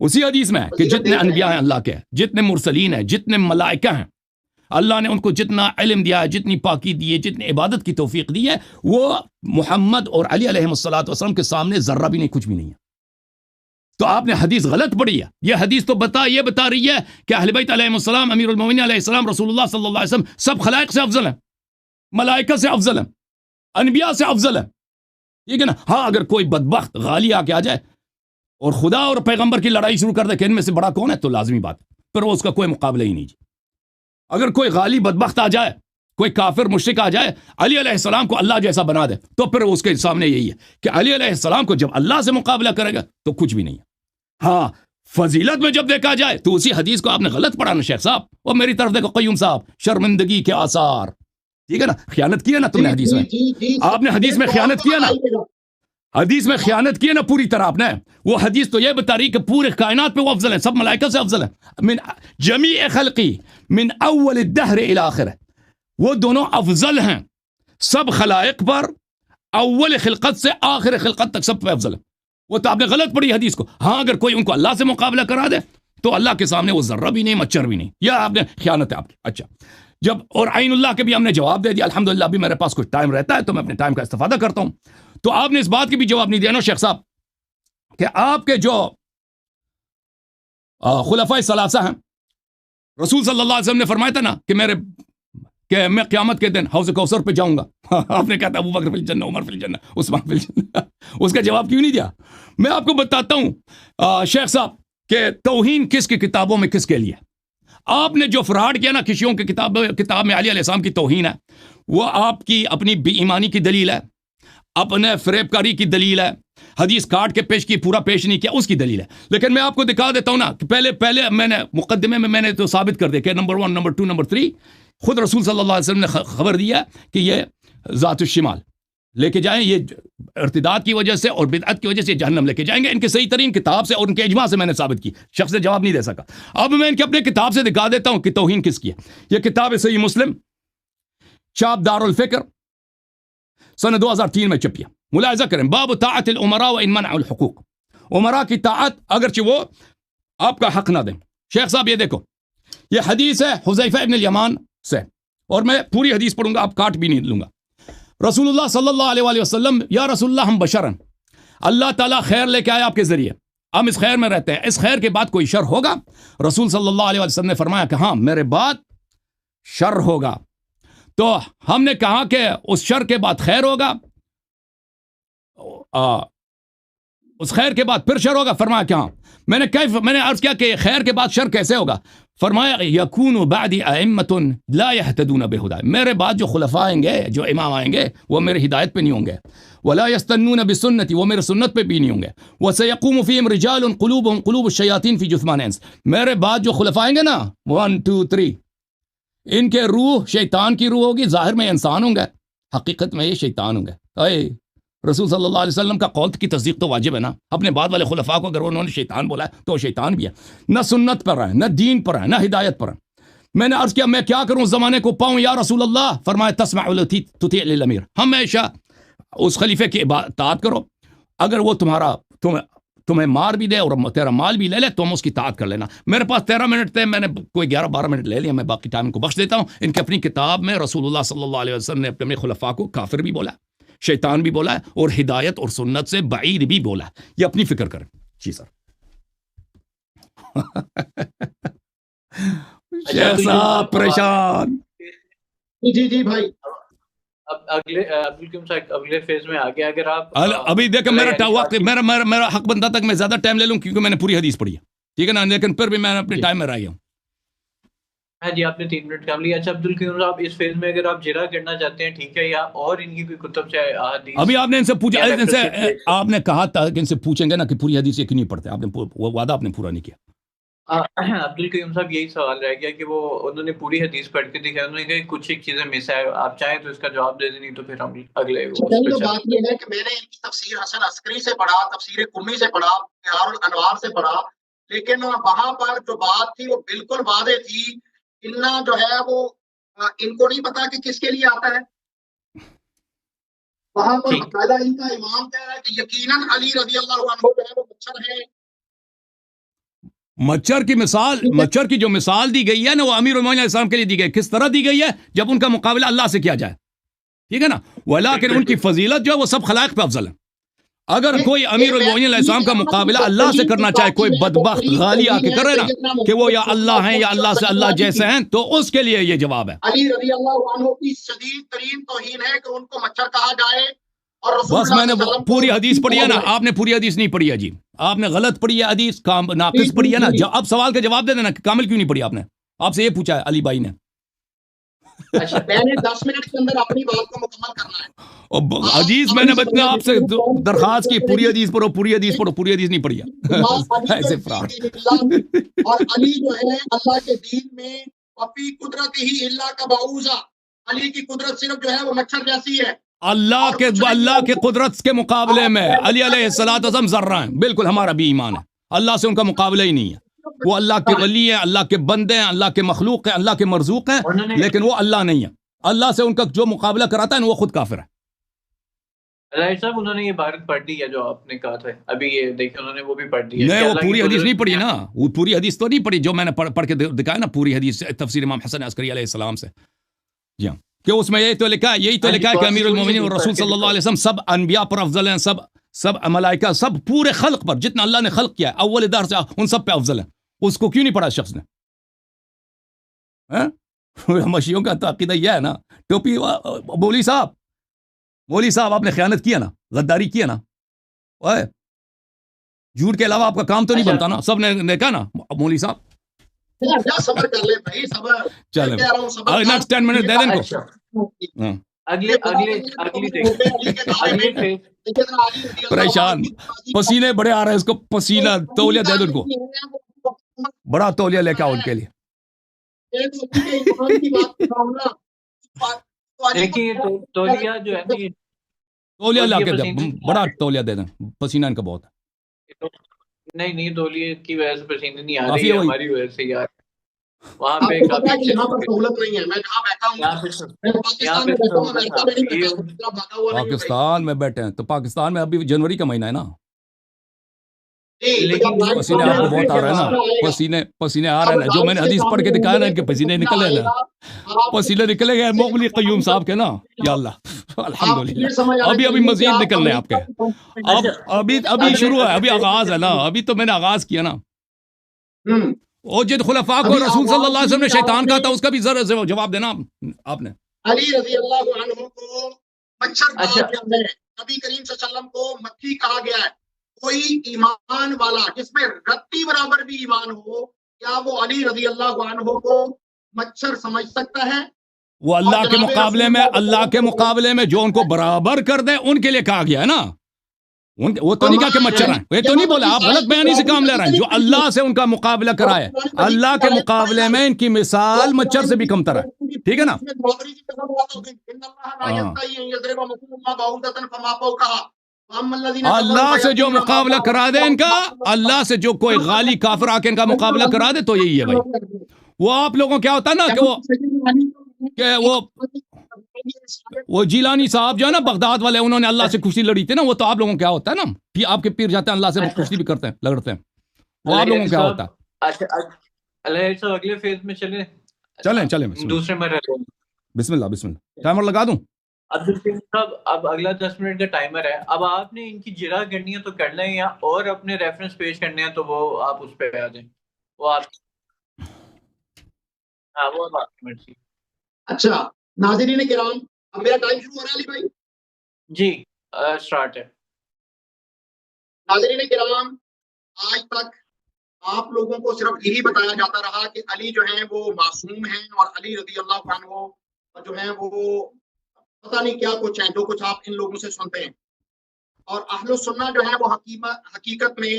اسی حدیث میں ہے کہ جتنے انبیاء ہیں اللہ کے, جتنے مرسلین ہیں, جتنے ملائکہ ہیں, اللہ نے ان کو جتنا علم دیا ہے, جتنی پاکی دی ہے, جتنی عبادت کی توفیق دی ہے, وہ محمد اور علی علیہ السلام کے سامنے ذرہ بھی نہیں, کچھ بھی نہیں ہے. تو آپ نے حدیث غلط پڑھی ہے. یہ حدیث تو یہ بتا رہی ہے کہ اہل بیت علیہ السلام, امیر المومنین علیہ السلام, رسول اللہ صلی اللہ علیہ وسلم سب خلائق سے افضل ہیں, ملائکہ سے افضل ہیں, انبیاء سے افضل ہیں. ٹھیک ہے نا. ہاں, اگر کوئی بدبخت غالی آ کے آ جائے اور خدا اور پیغمبر کی لڑائی شروع کر دے کہ ان میں سے بڑا کون ہے, تو لازمی بات ہے پھر وہ اس کا کوئی مقابلہ ہی نہیں. اگر کوئی غالی بدبخت آ جائے, کوئی کافر مشرک آ جائے, علی علیہ السلام کو اللہ جیسا بنا دے, تو پھر اس کے سامنے یہی ہے کہ علی علیہ السلام کو جب اللہ سے مقابلہ کرے گا تو کچھ بھی نہیں ہے. ہاں, فضیلت میں جب دیکھا جائے تو اسی حدیث کو آپ نے غلط پڑھا نا شیخ صاحب. اور میری طرف دیکھو قیوم صاحب, شرمندگی کے آثار. ٹھیک ہے نا, خیانت کیا نا تم نے حدیث میں, آپ نے حدیث میں خیانت کیا نا. حدیث میں خیانت کی ہے نا پوری طرح آپ نے. وہ حدیث تو یہ بتا رہی کہ پورے کائنات پہ وہ افضل ہے, سب ملائکہ سے افضل ہے, من جمیع خلقی من اول الدہر الى آخر, وہ دونوں افضل ہیں سب خلائق پر, اول خلقت سے آخر خلقت تک سب پہ افضل ہے. وہ تو آپ نے غلط پڑھی حدیث کو. ہاں اگر کوئی ان کو اللہ سے مقابلہ کرا دے تو اللہ کے سامنے وہ ذرہ بھی نہیں, مچھر بھی نہیں, یا آپ نے خیانت ہے آپ کی. اچھا, جب اور عین اللہ کے بھی ہم نے جواب دے دیا الحمدللہ. ابھی میرے پاس کچھ ٹائم رہتا ہے تو میں اپنے ٹائم کا استفادہ کرتا ہوں. تو آپ نے اس بات کی بھی جواب نہیں دیا نا شیخ صاحب کہ آپ کے جو خلفائے ثلاثہ ہیں, رسول صلی اللہ علیہ وسلم نے فرمایا تھا نا کہ میں قیامت کے دن حوض کوثر پہ جاؤں گا. آپ نے کہا تھا ابو بکر فی الجنہ, عمر فی الجنہ, عثمان فی الجنہ. اس کا جواب کیوں نہیں دیا؟ میں آپ کو بتاتا ہوں شیخ صاحب کہ توہین کس کی کتابوں میں کس کے لیے. آپ نے جو فراڈ کیا نا کشیوں کی کتاب میں علی علیہ السلام کی توہین ہے, وہ آپ کی اپنی بے ایمانی کی دلیل ہے, اپنے فریب کاری کی دلیل ہے, حدیث کاٹ کے پیش کی پورا پیش نہیں کیا اس کی دلیل ہے. لیکن میں آپ کو دکھا دیتا ہوں نا کہ پہلے میں نے مقدمے میں نے تو ثابت کر دیا کہ نمبر 1, نمبر 2, نمبر 3 خود رسول صلی اللہ علیہ وسلم نے خبر دیا کہ یہ ذات الشمال لے کے جائیں, یہ ارتداد کی وجہ سے اور بدعت کی وجہ سے جہنم لے کے جائیں گے. ان کے صحیح ترین کتاب سے اور ان کے اجماع سے میں نے ثابت کی. شخص نے جواب نہیں دے سکا. اب میں ان کے اپنے کتاب سے دکھا دیتا ہوں کہ توہین کس کی ہے. یہ کتاب ہے صحیح مسلم, چاپ دار الفکر, سنہ 2003 میں چھپی ہے. ملاحظہ کریں, باب طاعت الامراء وان منعوا الحقوق. عمراء کی طاعت اگرچہ وہ آپ کا حق نہ دیں. شیخ صاحب یہ دیکھو, یہ حدیث ہے حذیفہ ابن الیمان سے, اور میں پوری حدیث پڑھوں گا, آپ کاٹ بھی نہیں لوں گا. رسول اللہ صلی اللہ علیہ وآلہ وسلم, یا رسول اللہ ہم بشر ہیں, اللہ تعالیٰ خیر لے کے آئے آپ کے ذریعے, ہم اس خیر میں رہتے ہیں, اس خیر کے بعد کوئی شر ہوگا؟ رسول صلی اللہ علیہ وآلہ وسلم نے فرمایا کہ ہاں میرے بعد شر ہوگا. تو ہم نے کہا کہ اس شر کے بعد خیر ہوگا, اس خیر کے بعد پھر شر ہوگا؟ فرمایا کہ ہاں. میں نے عرض کیا کہ خیر کے بعد شر کیسے ہوگا؟ فرمایا یکون بعدی ائمۃ لا یہتدون بہدی, میرے بعد جو خلفاء آئیں گے, جو امام آئیں گے, وہ میرے ہدایت پہ نہیں ہوں گے. ولا یستنون بسنتی, وہ میرے سنت پہ بھی نہیں ہوں گے. وسیقوم فیہم رجال قلوبهم قلوب الشیاطین فی جثمان انس, میرے بعد جو خلفاء آئیں گے نا 1 2 3, ان کے روح شیطان کی روح ہوگی, ظاہر میں انسان ہوں گے, حقیقت میں یہ شیطان ہوں گے. رسول صلی اللہ علیہ وسلم کا قول کی تصدیق تو واجب ہے نا. اپنے بعد والے خلفاء کو اگر انہوں نے شیطان بولا ہے تو شیطان بھی ہے. نہ سنت پر ہے, نہ دین پر ہے, نہ ہدایت پر ہے. میں نے عرض کیا میں کیا کروں اس زمانے کو پاؤں یا رسول اللہ؟ فرمایا تسمع تطیع للامیر, ہمیشہ اس خلیفے کی اطاعت کرو. اگر وہ تمہیں مار بھی دے اور تیرا مال بھی لے لے تو ہم اس کی اطاعت کر لینا. میرے پاس 13 منٹ تھے, میں نے کوئی 11-12 منٹ لے لیا, میں باقی ٹائم ان کو بخش دیتا ہوں. ان کی اپنی کتاب میں رسول اللہ صلی اللہ علیہ وسلم نے اپنے خلفاء کو کافر بھی بولا, شیطان بھی بولا ہے, اور ہدایت اور سنت سے بعید بھی بولا ہے. یہ اپنی فکر کریں. جی سر. شیخ صاحب پریشان. جی بھائی, اب اگلے فیز میں آگے اگر آپ ابھی دیکھیں میرا وقت, میرا حق بنتا تک میں زیادہ ٹائم لے لوں کیونکہ میں نے پوری حدیث پڑھی ہے, ٹھیک ہے نا, لیکن پھر بھی میں اپنے ٹائم میں رہی ہوں. ہاں جی, آپ نے 3 منٹ کام لیا. اچھا عبدالقیوم صاحب, اس فیز میں اگر آپ جرا کرنا چاہتے ہیں ٹھیک ہے, یا اور ان کی کوئی کتب سے حدیث ابھی آپ نے ان سے پوچھا, ان سے آپ نے کہا تھا کہ ان سے پوچھیں گے نا کہ پوری حدیث کیوں نہیں پڑھتے, آپ نے وہ وعدہ آپ نے پورا نہیں کیا. عبدالقیوم صاحب یہی سوال رہ گیا کہ وہ انہوں نے پوری حدیث پڑھ کے دکھایا, انہوں نے کہا کچھ ایک چیزیں مس ہے, آپ چاہیں تو اس کا جواب دے دیں, نہیں تو پھر ہم اگلے. بات یہ ہے کہ میں نے ان کی تفسیر حسن عسکری سے پڑھا, تفسیر قمی سے پڑھا, بہار الانوار سے پڑھا, لیکن وہاں پر جو بات تھی وہ بالکل واضح تھی. اننا جو ہے وہ ان کو نہیں پتا کہ کس کے لیے آتا ہے. وہاں پر باقاعدہ ان کا امام کہہ رہا ہے کہ یقیناً علی رضی اللہ عنہ جو ہے وہ مچھر ہے. مچھر کی جو مثال دی گئی ہے نا وہ امیر المومنین علیہ السلام کے لیے دی گئی. کس طرح دی گئی ہے؟ جب ان کا مقابلہ اللہ سے کیا جائے, ٹھیک ہے نا. ولیکن ان کی فضیلت جو ہے وہ سب خلائق پہ افضل ہے. اگر کوئی امیر المومنین علیہ السلام کا مقابلہ اللہ سے کرنا چاہے, کوئی بدبخت غالی آ کے کرے نا کہ وہ یا اللہ ہیں یا اللہ سے اللہ جیسے ہیں, تو اس کے لیے یہ جواب ہے. علی رضی اللہ عنہ کی شدید ترین توہین ہے کہ ان کو مچھر کہا جائے. اور بس میں نے پوری حدیث پڑھی ہے نا, آپ نے پوری حدیث نہیں پڑھی ہے جی, آپ نے غلط پڑھی ہے حدیث, ناقص پڑھی ہے نا. اب سوال کا جواب دے دینا کہ کامل کیوں نہیں پڑھی آپ نے, آپ سے یہ پوچھا ہے علی بھائی نے. اچھا, میں نے 10 منٹ کے اندر اپنی بات کو مکمل کرنا ہے. حدیث میں نے بتنا آپ سے درخواست کی, پوری حدیث پڑھو, پوری حدیث پڑھو, پوری حدیث نہیں پڑھی ہے. ایسے فراڈ. اور علی جو ہے اللہ کے دین میں اپنی قدرت ہی اللہ کا باعوذہ, علی کی قدرت صرف جو ہے وہ مچھر جیسی ہے. اللہ کے قدرت کے مقابلے میں علی علیہ الصلوۃ والسلام ذرہ ہیں. بالکل ہمارا بھی ایمان ہے, اللہ سے ان کا مقابلہ ہی نہیں ہے. وہ اللہ کے ولی ہیں, اللہ کے بندے ہیں, اللہ کے مخلوق ہیں, اللہ کے مرزوق ہیں, لیکن وہ اللہ نہیں ہے. اللہ سے ان کا جو مقابلہ کراتا ہے وہ خود کافر ہے. رائی صاحب انہوں نے یہ بات پڑھ دی ہے جو آپ نے کہا تھا ابھی, یہ دیکھیں انہوں نے وہ بھی پڑھ دی ہے. نہیں, وہ پوری حدیث نہیں پڑھی نا, وہ پوری حدیث تو نہیں پڑھی جو میں نے پڑھ کے دکھایا نا, پوری حدیث تفسیر امام حسن عسکری علیہ السلام سے. جی ہاں, کہ اس میں یہی تو لکھا ہے کہ امیر المومنین اور رسول صلی اللہ علیہ وسلم سب انبیاء پر افضل ہیں, سب ملائکہ, سب پورے خلق پر جتنا اللہ نے خلق کیا ہے اول دار سے ان سب پہ افضل ہے. اس کو کیوں نہیں پڑھا شخص نے؟ مشیوں کا تو عقیدہ یہ ہے نا, ٹوپی مولوی صاحب آپ نے خیانت کیا نا, غداری کیا نا, جھوٹ کے علاوہ آپ کا کام تو نہیں بنتا نا. سب نے کہا نا مولوی صاحب صبر کر لے بھائی, صبر. چلیں نیکسٹ 10 منٹ دے دیں کو. پریشان, پسینے بڑے آ رہے ہیں اس کو, پسینہ تولیہ دے دو ان کو, بڑا تولیہ لے کے آؤ ان کے لیے. تولیہ جو ہے تولیہ لا کے بڑا تولیہ دے دیں, پسینہ ان کا بہت ہے. نہیں تولیے کی وجہ سے پسینے نہیں آ رہی, ہماری وجہ سے یار. وہاں پہ یہاں پر سہولت نہیں ہے, میں جہاں بیٹھا ہوں پاکستان میں بیٹھے ہیں, تو پاکستان میں ابھی جنوری کا مہینہ ہے نا, پسینے آپ کو بہت آ رہے ہیں نا, پسینے آ رہے ہیں. جو میں نے حدیث پڑھ کے دکھایا نا, ان کے پسینے نکلے نا, پسینے نکلے گئے مغلی قیوم صاحب کے نا, یا اللہ الحمدللہ. ابھی مزید نکلنے آپ کے, ابھی شروع ہے, ابھی آغاز ہے نا, ابھی تو میں نے آغاز کیا نا. اور جن خلفاء کو رسول صلی اللہ علیہ وسلم نے شیطان کہا تھا, اس کا بھی ذرا جواب دینا آپ نے. علی رضی اللہ عنہ کو مچھر کہا گیا ہے, نبی کریم صلی اللہ علیہ وسلم کو مکھی کہا گیا ہے. کوئی ایمان والا جس میں رتی برابر بھی ایمان ہو, کیا وہ علی رضی اللہ عنہ کو مچھر سمجھ سکتا ہے؟ وہ اللہ کے مقابلے میں جو ان کو برابر کر دے ان کے لیے کہا گیا ہے نا. وہ تو نہیں کہا کہ مچھر ہیں, یہ تو نہیں بولا, آپ غلط بیانی سے کام لے رہے ہیں. جو اللہ سے ان کا مقابلہ کرائے, اللہ کے مقابلے میں ان کی مثال مچھر سے بھی کمتر ہے. ٹھیک ہے نا. اللہ سے جو مقابلہ کرا دے ان کا, اللہ سے جو کوئی غالی کافر آ کے ان کا مقابلہ کرا دے تو یہی ہے بھائی. وہ آپ لوگوں کیا ہوتا ہے نا کہ وہ جیلانی صاحب جو ہے نا بغداد والے, انہوں نے اللہ سے کشتی لڑی تھی نا, وہ تو آپ لوگوں کیا ہوتا ہے نا, آپ کے پیر جاتے ہیں اللہ سے کشتی بھی کرتے ہیں, لڑتے ہیں, وہ آپ لوگوں کیا ہوتا ہے. اگلے فیز میں چلیں دوسرے میں بسم اللہ ٹائمر لگا دوں. اب اگلا 10 منٹ کا ٹائمر ہے. اب آپ نے ان کی جرا کرنی ہے تو کر لیں, یا اور اپنے ریفرنس پیش کرنے ہیں تو وہ آپ اس پہ آ جائیں. وہ آپ اچھا ناظرین کرام, اب میرا ٹائم شروع ہو رہا ہے علی بھائی؟ جی سٹارٹ ہے. ناظرین کرام, آج تک آپ لوگوں کو صرف یہی بتایا جاتا رہا کہ علی جو ہیں وہ معصوم ہیں, اور علی رضی اللہ عنہ جو ہیں وہ پتہ نہیں کیا کچھ ہیں, جو کچھ آپ ان لوگوں سے سنتے ہیں. اور اہل السنہ جو ہے وہ حقیقت میں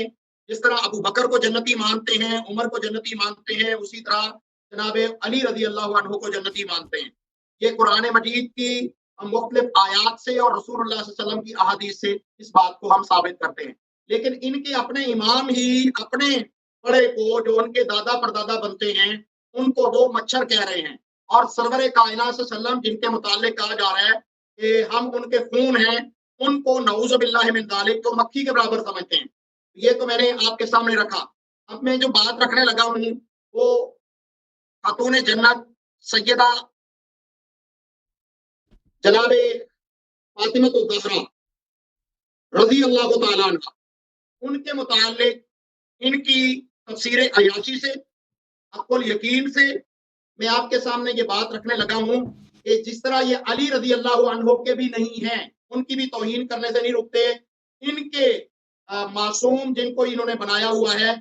جس طرح ابو بکر کو جنتی مانتے ہیں, عمر کو جنتی مانتے ہیں, اسی طرح جناب علی رضی اللہ عنہ کو جنتی مانتے ہیں. یہ قرآن مجید کی مختلف آیات سے اور رسول اللہ صلی اللہ علیہ وسلم کی احادیث سے اس بات کو ہم ثابت کرتے ہیں. لیکن ان کے اپنے امام ہی اپنے بڑے کو جو ان کے دادا پردادا بنتے ہیں ان کو وہ مچھر کہہ رہے ہیں, اور سرور کائنات صلی اللہ علیہ وسلم جن کے متعلق کہا جا رہا ہے کہ ہم ان کے خون ہیں, ان کو نعوذ باللہ من ذالک تو مکھی کے برابر سمجھتے ہیں. یہ تو میں نے آپ کے سامنے رکھا. اب میں جو بات رکھنے لگا ہوں وہ خاتون جنت سیدہ جناب فاطمہ الزہرا رضی اللہ تعالیٰ عنہ, ان کے متعلق ان کی تفسیر عیاشی سے, حق الیقین سے میں آپ کے سامنے یہ بات رکھنے لگا ہوں کہ جس طرح یہ علی رضی اللہ عنہ کے بھی نہیں ہیں, ان کی بھی توہین کرنے سے نہیں رکتے. ان کے معصوم جن کو انہوں نے بنایا ہوا ہے